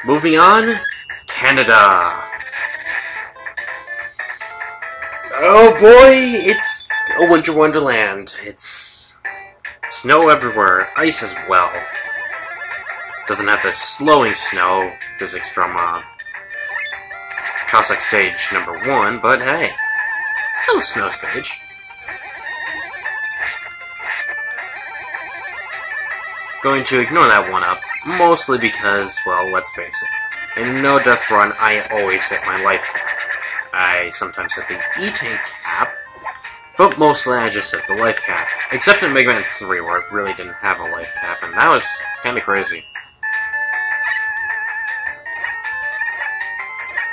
Moving on, Canada. Oh boy, it's a winter wonderland. It's snow everywhere, ice as well. Doesn't have the slowing snow physics from Cossack stage number 1, but hey, it's still a snow stage. Going to ignore that one up, mostly because, well, let's face it, in no death run, I always hit my life cap. I sometimes hit the E-Tank cap, but mostly I just hit the life cap. Except in Mega Man 3, where it really didn't have a life cap, and that was kinda crazy.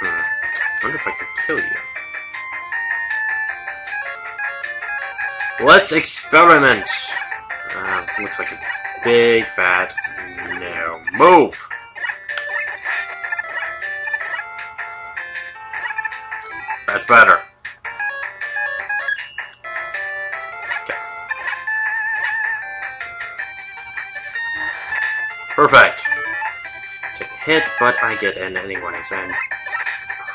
I wonder if I can kill you. Let's experiment! Looks like a big fat no. Move! That's better. Okay. Perfect. Take a hit, but I get in anyways, and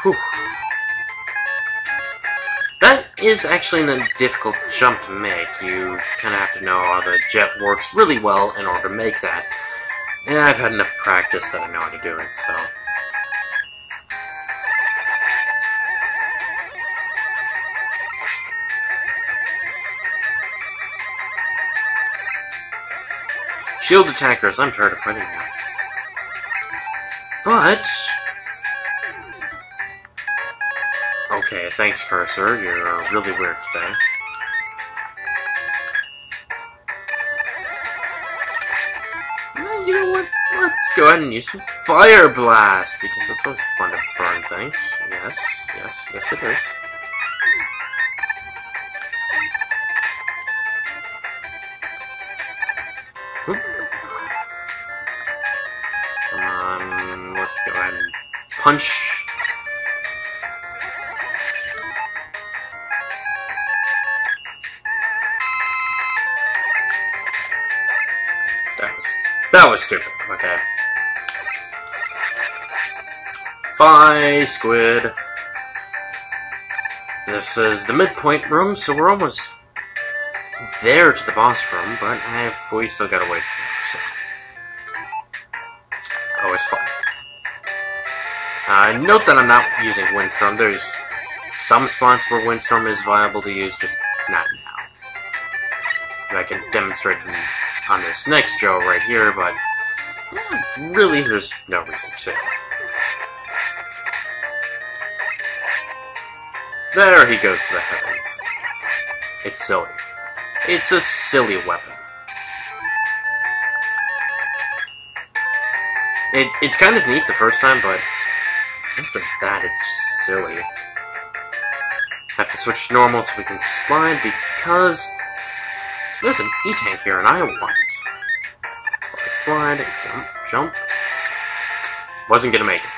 whew. That is actually a difficult jump to make. You kind of have to know how the jet works really well in order to make that. And I've had enough practice that I know how to do it, so... Shield attackers, I'm tired of fighting them. But... Okay, thanks, Cursor. You're really weird today. You know what? Let's go ahead and use some Fire Blast, because it's always fun to burn things. Yes, yes, yes it is. Oop. Come on, let's go ahead and punch. That was stupid. Okay. Bye, Squid. This is the midpoint room, so we're almost there to the boss room, but we still got a ways to go, so... Always fun. Note that I'm not using Windstorm. There's some spots where Windstorm is viable to use, just not now. I can demonstrate on this next Joe right here, but really there's no reason to. There he goes to the heavens. It's silly. It's a silly weapon. It's kind of neat the first time, but after that it's just silly. Have to switch to normal so we can slide, because there's an E-Tank here, and I want it. Slide, jump, jump. Wasn't gonna make it.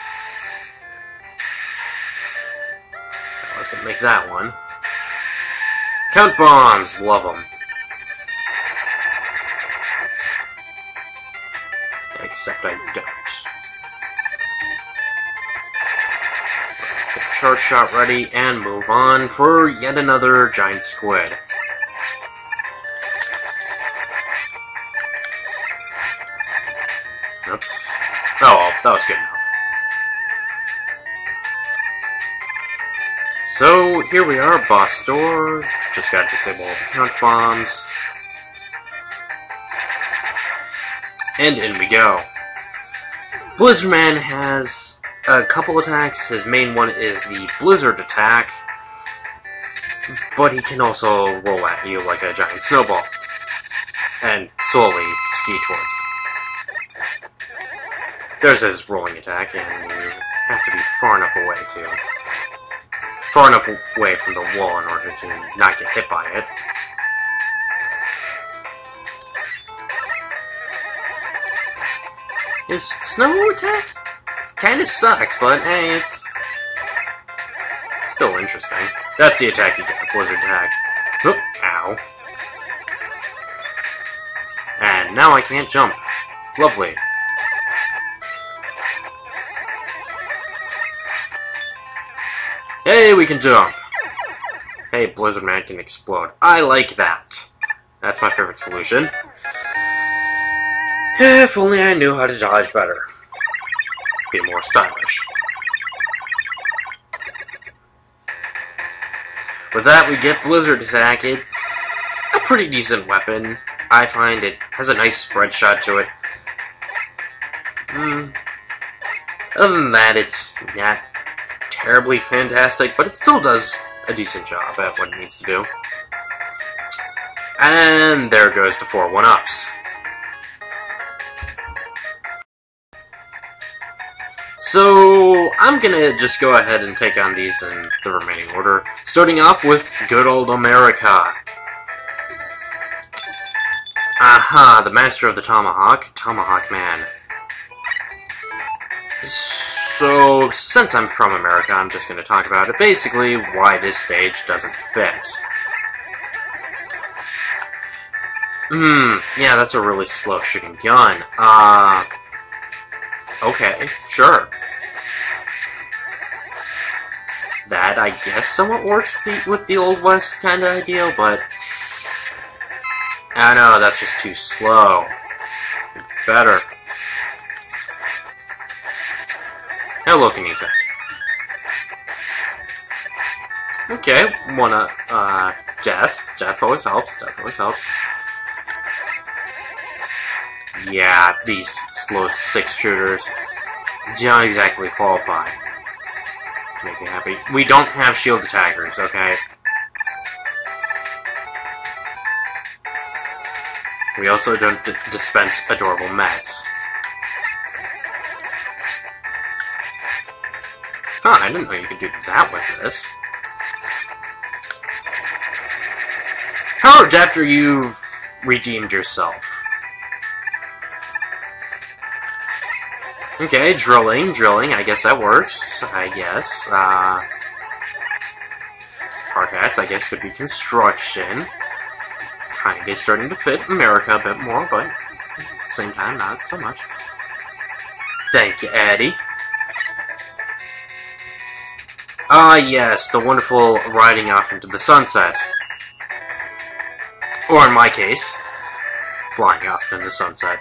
I was gonna make that one. Count bombs, love them. Except I don't. Let's get a charge shot ready and move on for yet another giant squid. Oops. Oh, well, that was good enough. So, here we are, boss door. Just gotta disable all the count bombs. And in we go. Blizzard Man has a couple attacks. His main one is the Blizzard attack. But he can also roll at you like a giant snowball. And slowly ski towards you. There's his rolling attack, and you have to be far enough away from the wall in order to not get hit by it. His snow attack kinda sucks, but hey, it's still interesting. That's the attack you get, the Blizzard attack. Oop, ow. And now I can't jump. Lovely. Hey, we can jump! Hey, Blizzard Man can explode. I like that. That's my favorite solution. If only I knew how to dodge better. Be more stylish. With that, we get Blizzard Attack. It's a pretty decent weapon. I find it has a nice spread shot to it. Other than that, it's not terribly fantastic, but it still does a decent job at what it needs to do. And there goes the 4 1-ups. So, I'm gonna just go ahead and take on these in the remaining order, starting off with good old America. Aha, the master of the Tomahawk, Tomahawk Man. So, since I'm from America, I'm just gonna talk about it, basically why this stage doesn't fit. Yeah, that's a really slow shooting gun. Okay, sure. That, I guess, somewhat works with the Old West kind of ideal, but I don't know, that's just too slow. Better. Hello, Kanita. Okay, Death. Death always helps. Death always helps. Yeah, these slow 6 shooters don't exactly qualify to make me happy. We don't have shield attackers, okay? We also don't dispense adorable mets. Huh, I didn't know you could do that with this. Power after you've redeemed yourself. Okay, drilling, I guess that works, I guess. Hard hats, I guess, could be construction. Kinda starting to fit America a bit more, but at the same time, not so much. Thank you, Eddie. Ah, yes, the wonderful riding off into the sunset. Or in my case, flying off into the sunset.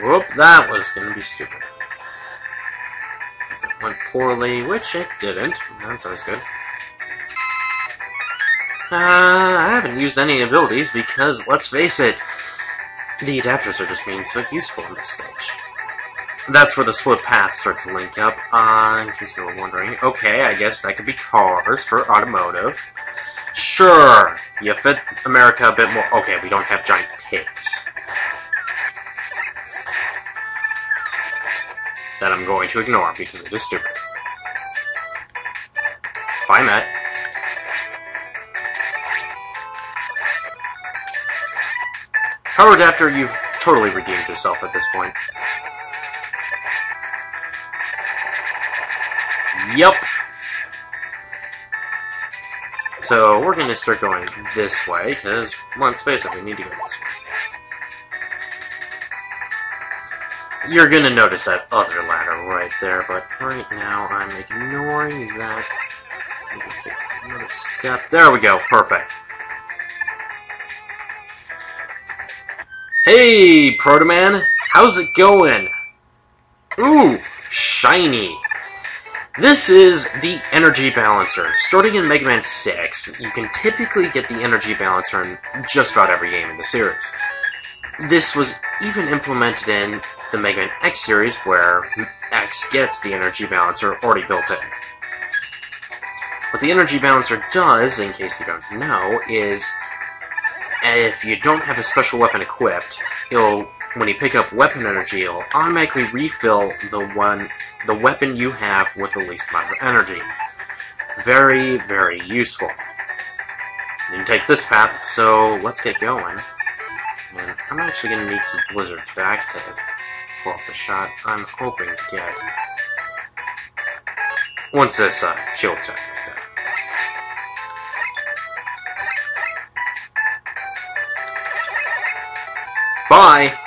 Whoop, that was gonna be stupid. It went poorly, which it didn't. That sounds good. I haven't used any abilities because, let's face it, the adapters are just being so useful in this stage. That's where the split paths start to link up, in case you were wondering. Okay, I guess that could be cars for automotive. Sure, you fit America a bit more. Okay, we don't have giant pigs. That I'm going to ignore because it is stupid. Bye, Matt. Power Adapter, you've totally redeemed yourself at this point. Yep. So, we're going to start going this way, because, let's face it, we need to go this way. You're going to notice that other ladder right there, but right now I'm ignoring that. Take another step. There we go. Perfect. Hey, Proto Man. How's it going? Ooh, shiny. This is the Energy Balancer. Starting in Mega Man 6, you can typically get the Energy Balancer in just about every game in the series. This was even implemented in the Mega Man X series, where X gets the Energy Balancer already built in. What the Energy Balancer does, in case you don't know, is if you don't have a special weapon equipped, when you pick up weapon energy, it'll automatically refill the weapon you have with the least amount of energy. Very, very useful. You can take this path, so let's get going. And I'm actually going to need some Blizzard back to pull off the shot I'm hoping to get once this shield attack is dead. Bye!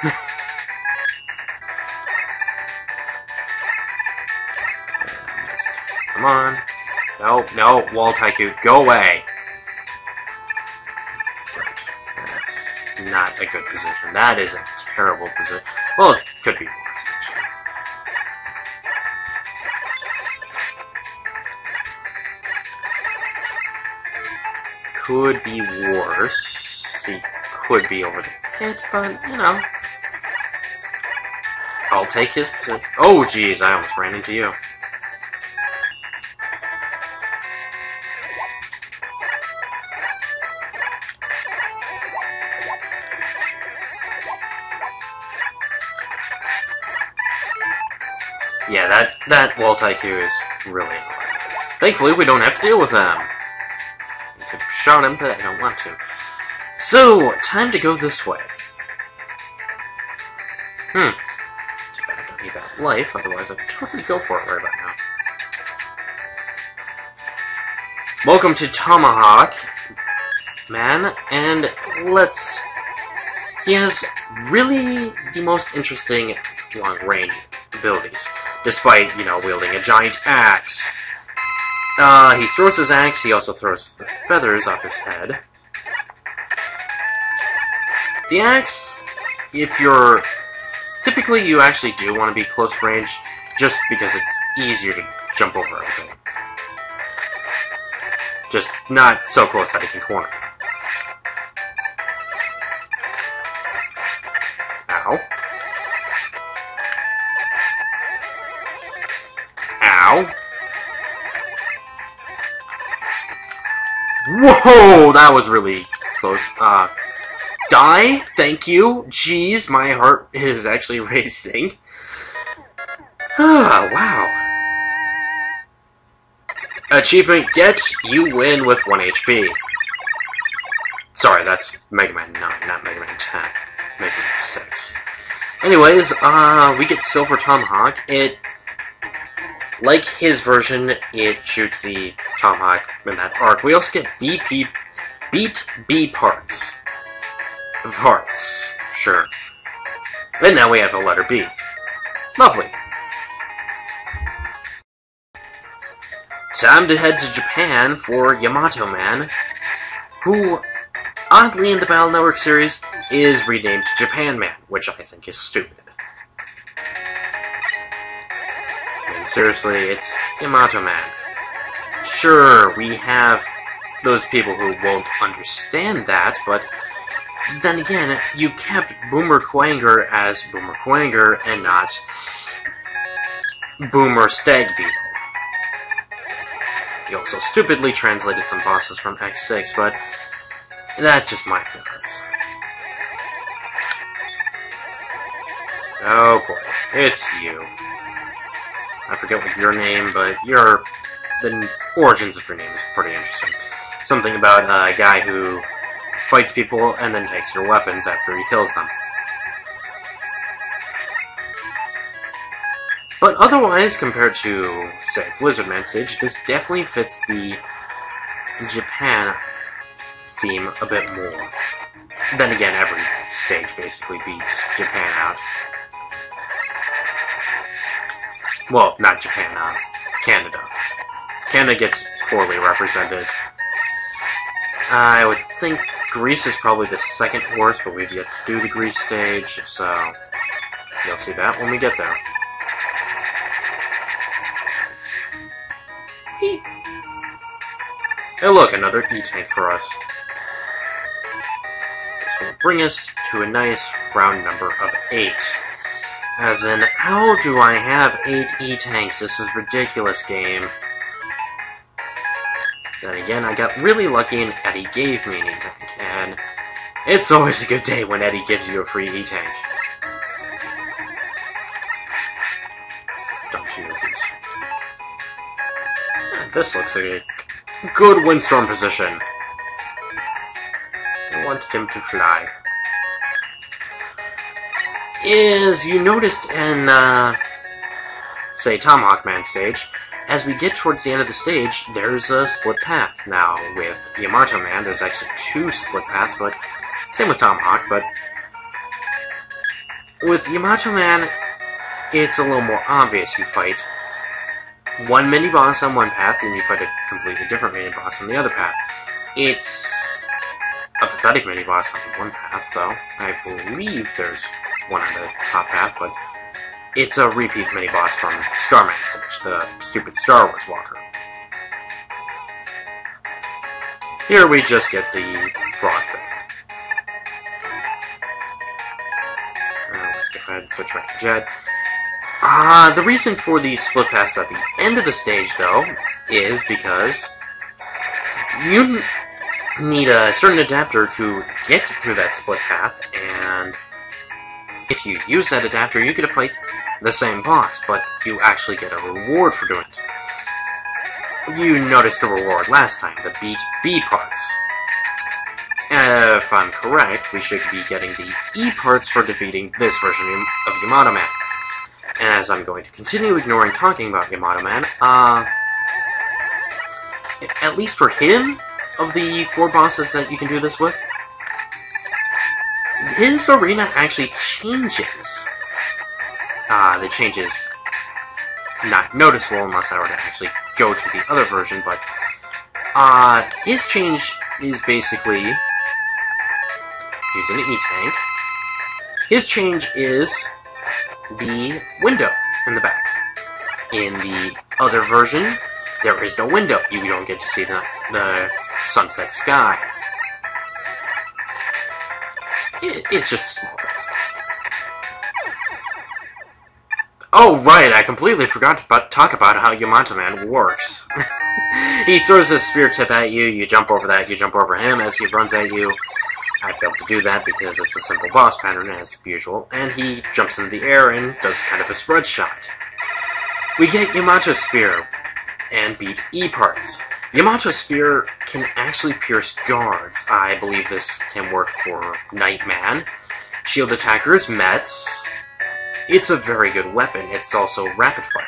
Come on. No, no, Wall Tycoon, go away! Right. That's not a good position. That is a terrible position. Well, it could be worse, actually. Could be worse. He could be over the pit, but, you know. I'll take his position. Oh, jeez, I almost ran into you. Yeah, that Wall Tycoon is really annoying. Thankfully, we don't have to deal with them. I could shot him, but I don't want to. So, time to go this way. Too bad I don't need that life, otherwise I'd totally go for it right about now. Welcome to Tomahawk Man, and he has really the most interesting long-range abilities, despite, you know, wielding a giant axe. He throws his axe, he also throws the feathers off his head. The axe, typically you actually do want to be close range, just because it's easier to jump over everything. Just not so close that it can corner. Ow. Ow. Whoa, that was really close. Die? Thank you. Jeez, my heart is actually racing. Ah, wow. Achievement get, you win with 1 HP. Sorry, that's Mega Man 9, not Mega Man 10. Mega Man 6. Anyways, we get Silver Tomahawk. Like his version, it shoots the Tomahawk in that arc. We also get Beat B parts. Sure. And now we have the letter B. Lovely. Time to head to Japan for Yamato Man, who, oddly in the Battle Network series, is renamed Japan Man, which I think is stupid. I mean, seriously, it's Yamato Man. Sure, we have those people who won't understand that, but then again, you kept Boomer Quanger as Boomer Quanger and not Boomer Stag Beetle. You also stupidly translated some bosses from X6, but that's just my thoughts. Oh boy, it's you. I forget what your name, but the origins of your name is pretty interesting. Something about a guy who fights people and then takes your weapons after he kills them. But otherwise, compared to, say, Blizzard Man stage, this definitely fits the Japan theme a bit more. Then again, every stage basically beats Japan out. Well, not Japan, Canada. Canada gets poorly represented. I would think Greece is probably the second worst, but we've yet to do the Greece stage, so you'll see that when we get there. Hey look, another E-Tank for us. This will bring us to a nice round number of 8. As in, how do I have 8 E-Tanks? This is ridiculous, game. Then again, I got really lucky and Eddie gave me an E-Tank, and it's always a good day when Eddie gives you a free E-Tank. Don't you, please. This looks like a good windstorm position. I wanted him to fly. As you noticed in, say, Tomahawk Man stage, as we get towards the end of the stage, there's a split path. Now, with Yamato Man, there's actually 2 split paths, but same with Tomahawk, but With Yamato Man, it's a little more obvious. You fight one mini-boss on one path, and you fight a completely different mini-boss on the other path. It's a pathetic mini-boss on one path, though. I believe there's one on the top path, but it's a repeat mini-boss from Starman Stage, the stupid Star Wars walker. Here we just get the frog thing. Let's go ahead and switch back to Jed. The reason for the split paths at the end of the stage, though, is because you need a certain adapter to get through that split path, and if you use that adapter, you get to fight the same boss, but you actually get a reward for doing it. You noticed the reward last time, the beat B parts. If I'm correct, we should be getting the E parts for defeating this version of Yamato Man. And as I'm going to continue ignoring talking about Yamato Man, at least for him, of the 4 bosses that you can do this with, his arena actually changes. The change is not noticeable unless I were to actually go to the other version, but his change is basically using an E-Tank. His change is the window in the back. In the other version, there is no window. You don't get to see the sunset sky. It's just a small thing. Oh, right, I completely forgot to talk about how Yamato Man works. He throws a spear tip at you, you jump over that, you jump over him as he runs at you. I failed to do that because it's a simple boss pattern, as usual, and he jumps into the air and does kind of a spread shot. We get Yamato's Spear and beat E parts. Yamato's Spear can actually pierce guards. I believe this can work for Nightman, shield attackers, Mets. It's a very good weapon. It's also rapid fire.